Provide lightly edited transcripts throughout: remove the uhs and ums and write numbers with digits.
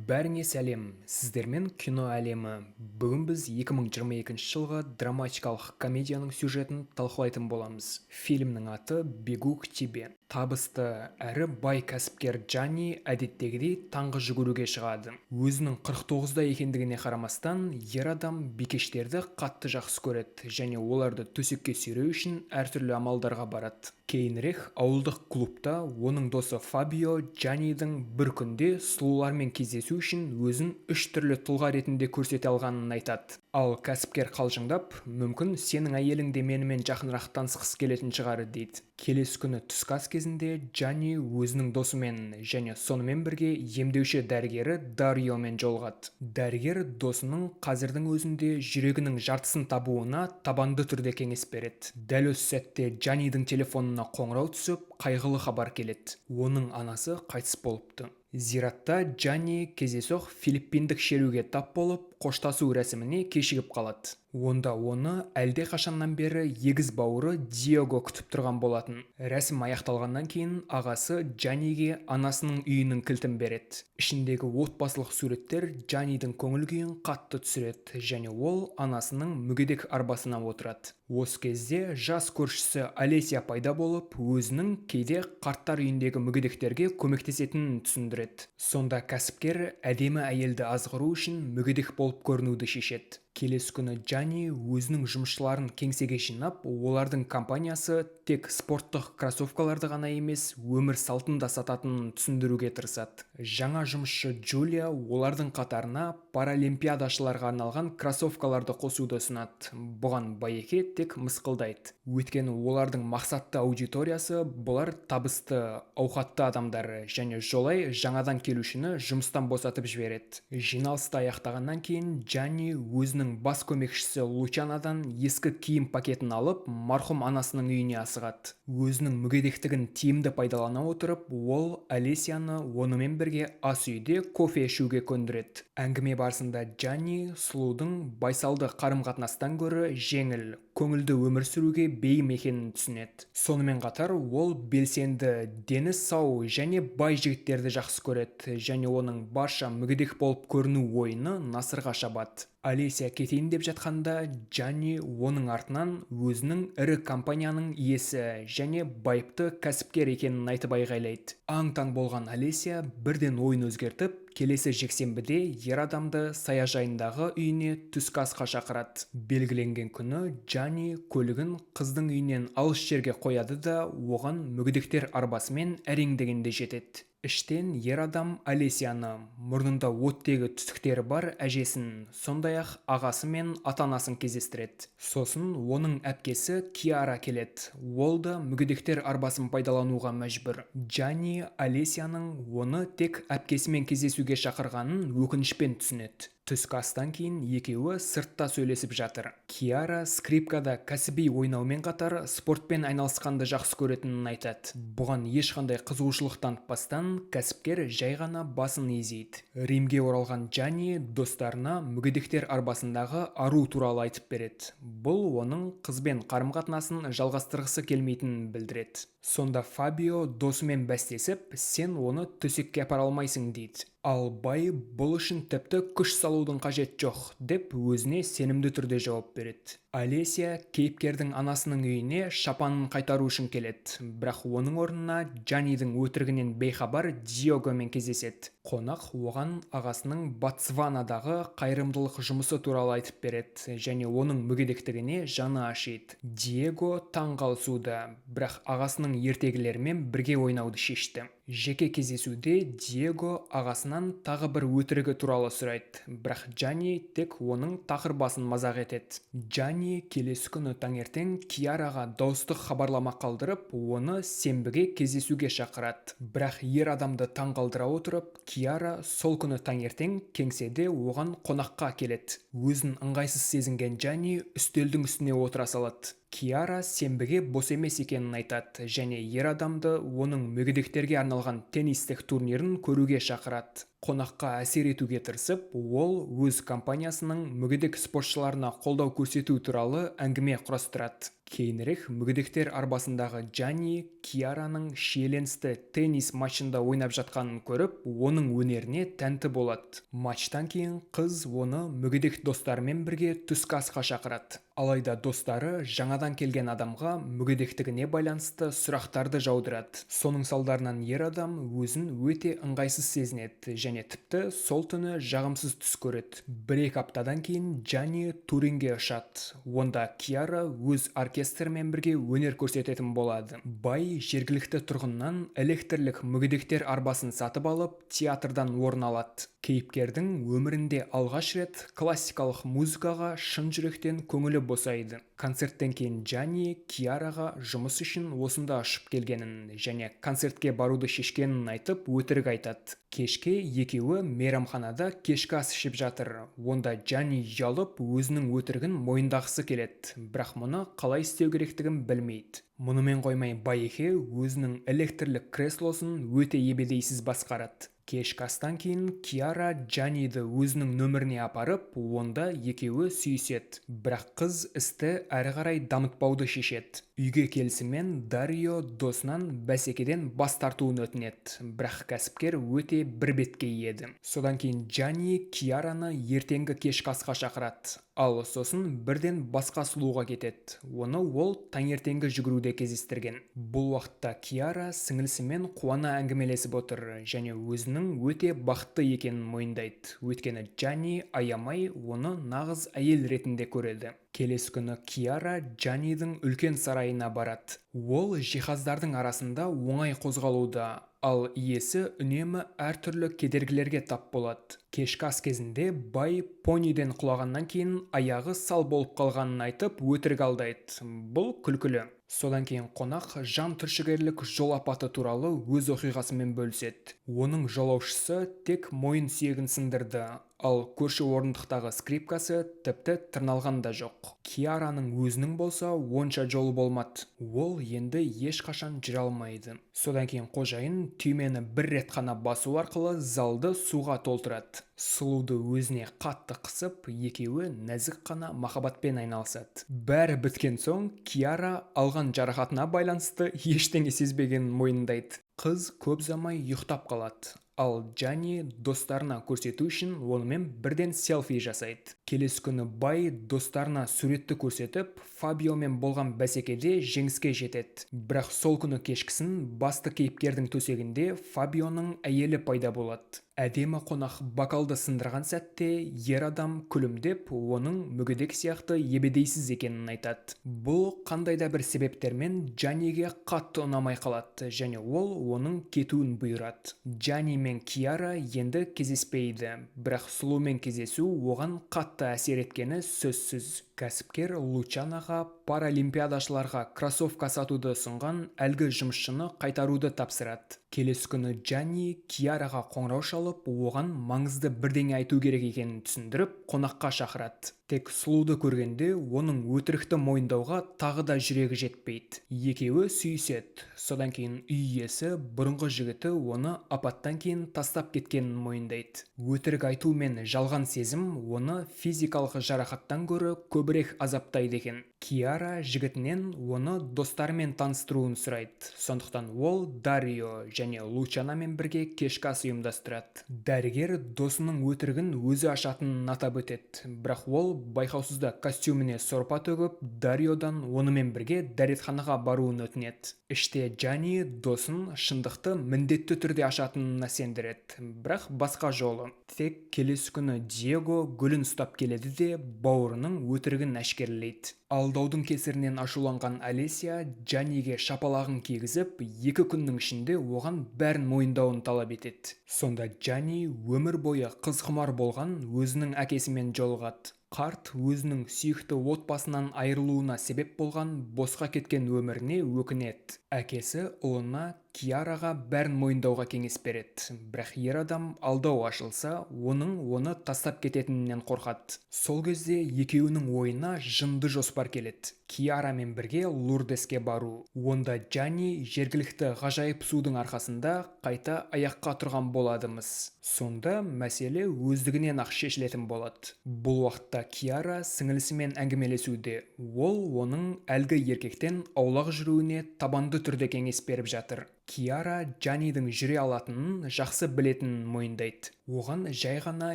Бәріңе сәлем, сіздермен кино әлемі. Бүгін біз 2022 жылғы драматикалық комедияның сюжетін талқылайтын боламыз. Фильмнің аты «Бегу к тебе». Табысты әрі бай кәсіпкер Джанни әдеттегідей таңғы жүгіруге шығады. Өзінің 49-да екендігіне қарамастан, ер адам бикештерді қатты жақсы көреді және оларды төсекке сүйреу үшін әртүрлі амалдарға барады. Кейінірек ауылдық клубта оның досы Фабио Джаннидің бір күнде сұлулармен кездесу үшін өзін 3 түрлі тұлға ретінде көрсете алғанын айтады. Ал кәсіпкер қалжыңдап, мүмкін сенің әйелің де менімен жақынырақ танысқысы келетін шығар дейді. Келесі күні түскі ас кезінде Джанни өзінің досымен және сонымен бірге емдеуші дәрігері Дариомен жолығады. Дәрігер досының қазірдің өзінде жүрегінің жартысын табуына табанды түрде кеңес береді. Дәл осы сәтте Джаннидің телефонына қоңырау түсіп, қайғылы хабар келеді. Оның анасы қайтыс болыпты. Зиратта Джанни кездейсоқ филиппиндік шеруге тап болып, қоштасу рәсіміне кешігіп қалады. Онда оны әлде қашаннан бері егіз бауыры Диего күтіп тұрған болатын. Рәсім аяқталғаннан кейін ағасы Джанниге анасының үйінің кілтін береді. Ішіндегі отбасылық суреттер Джаннидің көңіл күйін қатты түсіреді және ол анасының мүгедек арбасына отырады. Осы кезде жас көршісі Алесия пайда болып, өзінің кейде қарттар үйіндегі мүгедектерге көмектесетінін түсіндіреді. Сонда кәсіпкер әдемі әйелді азғыру үшін мүгедек болып көрінуді шешеді. Келесі күні Джанни өзінің жұмысшыларын кеңсеге жинап, олардың компаниясы тек спорттық кроссовкаларды ғана емес, өмір салтын да сататынын түсіндіруге тырысады. Жаңа жұмысшы Джулия олардың қатарына паралимпиадашыларға арналған кроссовкаларды қосуды ұсынады. Бұған Байеке тек мысқылдайды. Өйткені олардың мақсатты аудиториясы бұлар табысты, ауқатты адамдар және жолай жаңадан келушіні жұмыстан босатып жібереді. Жиналысты аяқтағаннан кейін Джанни өзінің бас көмекшісі Лучанадан ескі киім пакетін алып, марқұм анасының үйіне асығады. Өзінің мүгедектігін тиімді пайдалана отырып, ол Алесияны онымен бірге ас үйде кофе ішуге көндіреді. Әңгіме барысында Джанни сұлудың байсалды қарым-қатынастан гөрі жеңіл, көңілді өмір сүруге бейім екенін түсінеді. Сонымен қатар ол белсенді, дені сау және бай жігіттерді жақсы көреді және оның барша мүгедек болып көріну ойыны насырға шабады. Алесия кетейін деп жатқанда, Джанни оның артынан өзінің ірі компанияның иесі және байыпты кәсіпкер екенін айтып айғайлайды. Аң-таң болған Алесия бірден ойын өзгертіп, келесі жексенбіде ер адамды саяжайындағы үйіне түскі асқа шақырады. Белгіленген күні Джанни көлігін қыздың үйінен алыс жерге қояды да оған мүгедектер арбасымен әрең дегенде жетеді. Іштен ер адам Алесияны, мұрнында оттегі түтіктері бар әжесін, сондай-ақ ағасы мен ата-анасын кездестіреді. Сосын оның әпкесі Киара келеді. Ол да мүгедектер арбасын пайдалануға мәжбүр. Джанни Алесияның оны тек әпкесімен кездесуге шақырғанын өкінішпен түсінеді. Түскі астан кейін екеуі сыртта сөйлесіп жатыр. Киара скрипкада кәсіби ойнаумен қатар спортпен айналысқанды жақсы көретінін айтады. Бұған ешқандай қызығушылық танытпастан кәсіпкер жай ғана басын изейді. Римге оралған Джанни достарына мүгедектер арбасындағы ару туралы айтып береді. Бұл оның қызбен қарым-қатынасын жалғастырғысы келмейтінін білдіреді. Сонда Фабио досымен бәстесіп, сен оны төсекке апара алмайсың дейді. Ал бай бұл үшін тіпті күш салудың қажет жоқ, деп өзіне сенімді түрде жауап береді. Алесия кейіпкердің анасының үйіне шапанын қайтару үшін келеді, бірақ оның орнына Джаннидің өтірігінен бейхабар Диогомен кездеседі. Қонақ оған ағасының Ботсванадағы қайырымдылық жұмысы туралы айтып береді және оның мүгедектігіне жаны ашиды. Диего таң қалысуда, бірақ ағасының ертегілерімен бірге ойнауды шешті. Жеке кездесуде Диего ағасынан тағы бір өтірігі туралы сұрайды, бірақ Джанни тек оның тақыр басын мазақ етеді. Джанни келесі күні таңертең Киараға дауыстық хабарлама қалдырып, оны сенбіге кездесуге шақырады. Бірақ ер адамды таң қалдыра отырып, Киара сол күні таңертең кеңседе оған қонаққа келеді. Өзін ыңғайсыз сезінген Джанни үстелдің үстіне отыра салады. Киара сенбіге бос емес екенін айтады және ер адамды оның мүгедектерге арналған теннистік турнирін көруге шақырады. қонаққа әсер етуге тырысып, ол өз компаниясының мүгедек спортшыларына қолдау көрсету туралы әңгіме құрастырады. Кейінірек мүгедектер арбасындағы Джанни Киараның шиеленісті теннис матчында ойнап жатқанын көріп, оның өнеріне тәнті болады. Матчтан кейін қыз оны мүгедек достарымен бірге түскі асқа шақырады. Алайда достары жаңадан келген адамға мүгедектігіне байланысты сұрақтарды жаудырады. Соның салдарынан ер адам өзін өте ыңғайсыз сезінеді және тіпті сол түні жағымсыз түс көреді. 1-2 аптадан кейін Джанни Туринге ұшады. Онда Киара өз оркестрмен бірге өнер көрсететін болады. Бай жергілікті тұрғыннан электрлік мүгедектер арбасын сатып алып, театрдан орын алады. Кейіпкердің өмірінде алғаш рет классикалық музыкаға шын жүректен көңілі босайды. Концерттен кейін Джанни Киараға жұмыс үшін осында ұшып келгенін және концертке баруды шешкенін айтып, өтірік айтады. Кешке екеуі мейрамханада кешкі ас ішіп жатыр. Онда Джанни ұялып, өзінің өтірігін мойындағысы келеді, бірақ мұны қалай істеу керектігін білмейді. Мұнымен қоймай, Байхе өзінің электрлік креслосын өте ебедейсіз басқарады. Кешкі астан кейін Киара Джанниді өзінің нөміріне апарып, онда екеуі сүйіседі. Бірақ қыз істі әрі қарай дамытпауды шешеді. Үйге келісімен Дарио досынан бәсекеден бас тартуын өтінеді, бірақ кәсіпкер өте бірбетке еді. Содан кейін Джанни Киараны ертеңгі кешкі асқа шақырады, ал сосын бірден басқа сұлуға кетеді. Оны ол таңертеңгі жүгіруде кездестірген. Бұл уақытта Киара сіңілісімен қуана әңгімелесіп отыр және өзінің өте бақытты екенін мойындайды. Өйткені Джанни аямай оны нағыз әйел ретінде көреді. Келесі күні Киара Джаннидің үлкен сарайына барады. Ол жиһаздардың арасында оңай қозғалуда, ал иесі үнемі әртүрлі кедергілерге тап болады. Кешкі ас кезінде Бай пониден құлағаннан кейін аяғы сал болып қалғанын айтып, өтірік алдайды. Бұл күлкілі. Содан кейін қонақ жан түршігерлік жол апаты туралы өз оқиғасымен бөліседі. Оның жолаушысы тек мойын сүйегін сындырды, ал көрші орындықтағы скрипкасы тіпті тырналған да жоқ. Киараның өзінің болса онша жолы болмады. Ол енді ешқашан жүре алмайды. Содан кейін қожайын түймені бір рет қана басу арқылы залды суға толтырады. Сұлуды өзіне қатты қысып, екеуі нәзік қана махаббатпен айналысады. Бәрі біткен соң Киара алған жарақатына байланысты ештеңе сезбегенін мойындайды. Қыз көп ұзамай ұйықтап қалады. Ал Джанни достарына көрсету үшін онымен бірден селфи жасайды. Келесі күні Бай достарына суретті көрсетіп, Фабиомен болған бәсекеде жеңіске жетеді. Бірақ сол күні кешкісін басты кейіпкердің төсегінде Фабионың әйелі пайда болады. Әдемі қонақ бокалды сындырған сәтте ер адам күлімдеп, оның мүгедек сияқты ебедейсіз екенін айтады. Бұл қандай да бір себептермен Джанниге қатты ұнамай қалады және ол оның кетуін бұйырады. Джанни мен Киара енді кездеспейді, бірақ сұлумен кездесу оған қатты әсер еткені сөзсіз. Кәсіпкер Лучанаға паралимпиадашыларға кроссовка сатуды ұсынған әлгі жұмысшыны қайтаруды тапсырады. Келесі күні Джанни Киараға қоңырау шалып, оған маңызды бірдеңе айту керек екенін түсіндіріп, қонаққа шақырады. Тек сұлуды көргенде оның өтірікті мойындауға тағы да жүрегі жетпейді. Екеуі сүйіседі. Содан кейін үй иесі бұрынғы жігіті оны апаттан кейін тастап кеткенін мойындайды. Өтірік айту мен жалған сезім оны физикалық жарақаттан гөрі көбірек азаптайды екен. Киара жігітінен оны достарымен таныстыруын сұрайды. Сондықтан ол Дарио және Лучанамен бірге кешкі ас ұйымдастырады. Дәрігер досының өтірігін өзі ашатынын атап өтеді, бірақ ол байқаусызда костюміне сорпа төгіп, Дариодан онымен бірге дәретханаға баруын өтінеді. Іште Джанни досын шындықты міндетті түрде ашатынына сендіреді, бірақ басқа жолы. Тек келесі күні Диего гүлін ұстап келеді де бауырының өтірігін әшкерелейді. Алдаудың кесірінен ашуланған Алесия Джанниге шапалағын кигізіп, 2 күннің ішінде оған бәрін мойындауын талап етеді. Сонда Джанни өмір бойы қызқұмар болған өзінің әкесімен жолығады. Қарт өзінің сүйікті отбасынан айырылуына себеп болған босқа кеткен өміріне өкінеді. Әкесі ұлына Киараға бәрін мойындауға кеңес береді, бірақ ер адам алдау ашылса, оны тастап кететінінен қорқады. Сол кезде екеуінің ойына жынды жоспар келеді. Киарамен бірге Лурдеске бару. Онда Джанни жергілікті ғажайып судың арқасында қайта аяққа тұрған боладымыз. Сонда мәселе өздігінен ақ шешілетін болады. Бұл уақытта Киара сіңілісімен әңгімелесуде. Ол оның әлгі еркектен аулақ жүруіне табанды түрде кеңес беріп жатыр. Киара Джаннидің жүре алатынын жақсы білетінін мойындайды. Оған жай ғана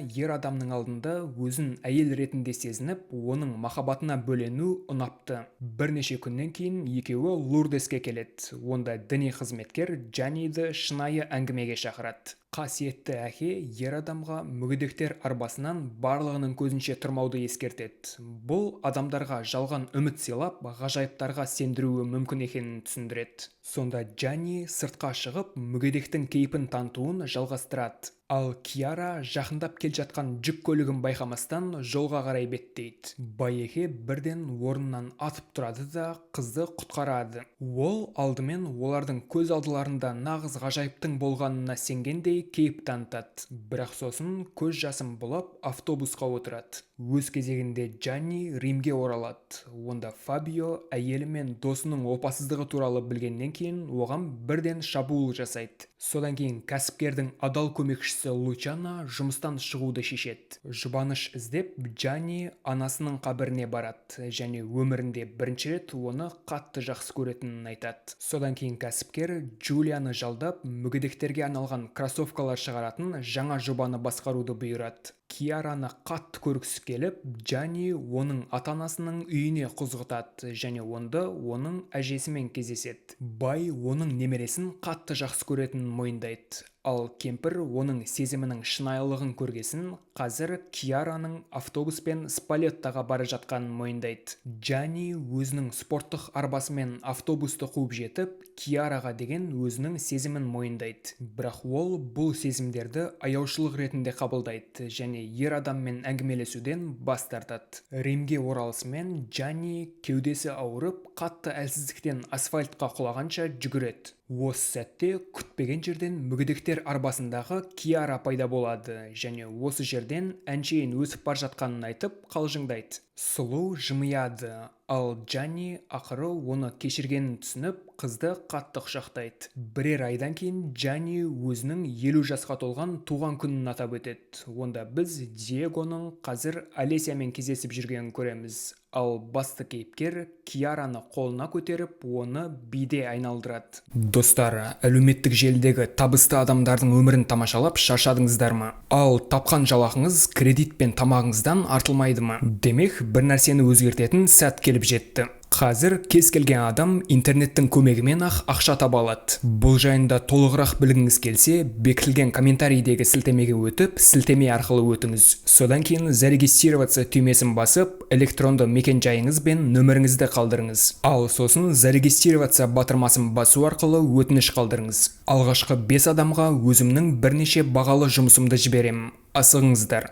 ер адамның алдында өзін әйел ретінде сезініп, оның махаббатына бөлену ұнапты. Бірнеше күннен кейін екеуі Лурдеске келеді. Онда діни қызметкер Джанниді шынайы әңгімеге шақырады. Қасиетті әке ер адамға мүгедектер арбасынан барлығының көзінше тұрмауды ескертеді. Бұл адамдарға жалған үміт сыйлап, ғажайыптарға сендіруі мүмкін екенін түсіндіреді. Сонда Джанни сыртқа шығып, мүгедектің кейпін танытуын жалғастырады. Ал Киара жақындап кел жатқан жүк көлігін байқамастан жолға қарай беттейді. Байеке бірден орнынан атып тұрады да қызды құтқарады. Ол алдымен олардың көз алдыларында нағыз ғажайыптың болғанына сенгендей кейіп танытады. Бірақ сосын көз жасын бұлап автобусқа отырады. Өз кезегінде Джанни Римге оралады. Онда Фабио әйелі мен досының опасыздығы туралы білгеннен кейін оған бірден шабуыл жасайды. Содан кейін кәсіпкердің адал көмекшісі Лучана жұмыстан шығуды шешеді. Жұбаныш іздеп Джанни анасының қабіріне барады және өмірінде бірінші рет оны қатты жақсы көретінін айтады. Содан кейін кәсіпкер Джулияны жалдап, мүгедектерге арналған кроссовкалар шығаратын жаңа жобаны басқаруды бұйырады. Киараны қатты көргісі келіп, Джанни оның ата-анасының үйіне құзғытады және онда оның әжесімен кездеседі. Бай оның немересін қатты жақсы көретінін мойындайды. Ал кемпір оның сезімінің шынайылығын көргесін, қазір Киараның автобуспен Спалеттаға бара жатқанын мойындайды. Джанни өзінің спорттық арбасымен автобусты қуып жетіп, Киараға деген өзінің сезімін мойындайды. Бірақ ол бұл сезімдерді аяушылық ретінде қабылдайды және ер адаммен әңгімелесуден бас тартады. Римге оралысымен Джанни кеудесі ауырып, қатты әлсіздіктен асфальтқа құлағанша жүгіреді. Осы сәтте күтпеген жерден мүгедектер арбасындағы Киара пайда болады және осы жерден әншейін өсіп бар жатқанын айтып қалжыңдайды. Сұлу жымияды, ал Джанни ақыры оны кешіргенін түсініп, қызды қатты құшақтайды. Бірер айдан кейін Джанни өзінің 50 жасқа толған туған күнін атап өтеді. Онда біз Диегоның қазір Алесиямен кездесіп жүргенін көреміз. Ал басты кейіпкер Киараны қолына көтеріп, оны биде айналдырады. Достар, әлеуметтік желідегі табысты адамдардың өмірін тамашалап шаршадыңыздар ма? Ал тапқан жалақыңыз кредит пен тамағыңыздан артылмайды ма? Демек, бір нәрсені өзгертетін сәт келіп жетті. Қазір кез келген адам интернеттің көмегімен ақша таба алады. Бұл жайында толығырақ білгіңіз келсе, бекітілген комментарийдегі сілтемеге өтіп, сілтеме арқылы өтіңіз. Содан кейін зарегистрироваться түймесін басып, электронды мекен-жайыңыз бен нөміріңізді қалдырыңыз. Ал сосын зарегистрироваться батырмасын басу арқылы өтініш қалдырыңыз. Алғашқы 5 адамға өзімнің бірнеше бағалы жұмысымды жіберемін. Асығыңыздар.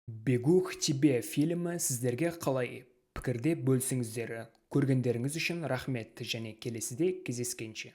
Бегу к тебе фильмі сіздерге қалай? Пікірде бөлісіңіздер. Көргендеріңіз үшін рахмет және келесіде кездескенше.